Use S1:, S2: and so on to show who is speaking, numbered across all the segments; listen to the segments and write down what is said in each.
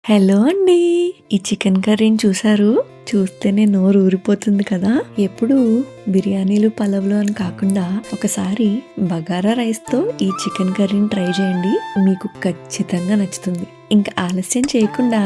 S1: Hello అండి. ఈ chicken కర్రీని చూసారు? చూస్తేనే నోరు ఊరిపోతుంది కదా. ఎప్పుడు బిర్యానీలు పలావ్లు అని కాకుండా ఒకసారి బగారా రైస్ తో ఈ చికెన్ కర్రీని ట్రై చేయండి, మీకు ఖచ్చితంగా నచ్చుతుంది. ఇంకా ఆలస్యం చేయకుండా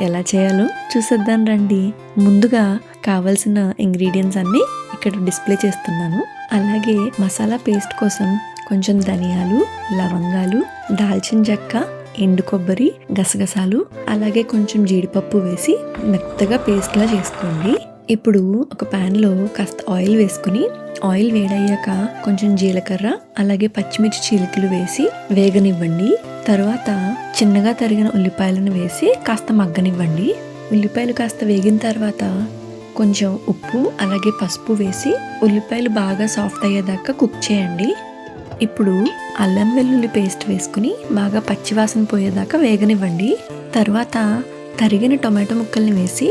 S1: ఎలా చేయాలో చూసేద్దాం రండి. ముందుగా కావాల్సిన ఇంగ్రీడియంట్స్ అన్ని ఇక్కడ డిస్ప్లే చేస్తున్నాను. అలాగే మసాలా పేస్ట్ కోసం కొంచెం ధనియాలు, లవంగాలు, దాల్చిన చెక్క, ఎండు కొబ్బరి, గసగసాలు, అలాగే కొంచెం జీడిపప్పు వేసి మెత్తగా పేస్ట్ లా చేసుకోండి. ఇప్పుడు ఒక పాన్ లో కాస్త ఆయిల్ వేసుకుని, ఆయిల్ వేడయ్యాక కొంచెం జీలకర్ర అలాగే పచ్చిమిర్చి చీలికలు వేసి వేగనివ్వండి. తర్వాత చిన్నగా తరిగిన ఉల్లిపాయలను వేసి కాస్త మగ్గనివ్వండి. ఉల్లిపాయలు కాస్త వేగిన తర్వాత కొంచెం ఉప్పు అలాగే పసుపు వేసి ఉల్లిపాయలు బాగా సాఫ్ట్ అయ్యేదాకా కుక్ చేయండి. ఇప్పుడు అల్లం వెల్లుల్లి పేస్ట్ వేసుకుని బాగా పచ్చివాసన పోయేదాకా వేగనివ్వండి. తర్వాత తరిగిన టొమాటో ముక్కల్ని వేసి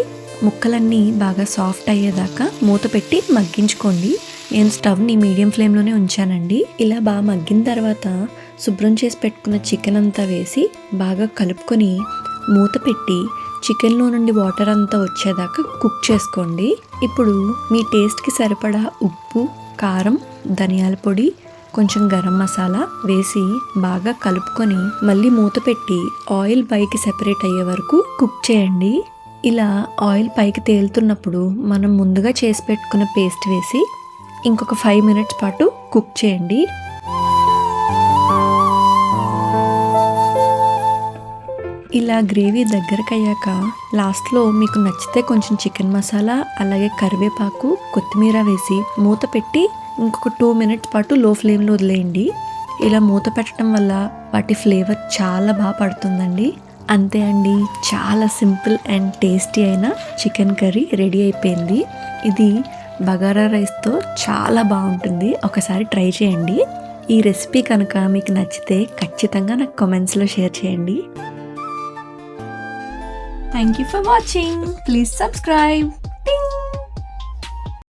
S1: ముక్కలన్నీ బాగా సాఫ్ట్ అయ్యేదాకా మూత పెట్టి మగ్గించుకోండి. నేను స్టవ్ని మీడియం ఫ్లేమ్లోనే ఉంచానండి. ఇలా బాగా మగ్గిన తర్వాత శుభ్రం చేసి పెట్టుకున్న చికెన్ అంతా వేసి బాగా కలుపుకొని మూత పెట్టి చికెన్లో నుండి వాటర్ అంతా వచ్చేదాకా కుక్ చేసుకోండి. ఇప్పుడు మీ టేస్ట్కి సరిపడా ఉప్పు, కారం, ధనియాల పొడి, కొంచెం గరం మసాలా వేసి బాగా కలుపుకొని మళ్ళీ మూత పెట్టి ఆయిల్ పైకి సెపరేట్ అయ్యే వరకు కుక్ చేయండి. ఇలా ఆయిల్ పైకి తేలుతున్నప్పుడు మనం ముందుగా చేసి పెట్టుకున్న పేస్ట్ వేసి ఇంకొక 5 minutes పాటు కుక్ చేయండి. ఇలా గ్రేవీ దగ్గరకు అయ్యాక లాస్ట్లో మీకు నచ్చితే కొంచెం చికెన్ మసాలా అలాగే కరివేపాకు, కొత్తిమీర వేసి మూత పెట్టి ఇంకొక 2 minutes పాటు లో ఫ్లేమ్లో వదిలేయండి. ఇలా మూత పెట్టడం వల్ల వాటి ఫ్లేవర్ చాలా బాగా పడుతుందండి. అంతే అండి, చాలా సింపుల్ అండ్ టేస్టీ అయిన చికెన్ కర్రీ రెడీ అయిపోయింది. ఇది బగారా రైస్తో చాలా బాగుంటుంది. ఒకసారి ట్రై చేయండి. ఈ రెసిపీ కనుక మీకు నచ్చితే ఖచ్చితంగా నాకు కామెంట్స్లో షేర్ చేయండి. Thank you for watching. Please subscribe.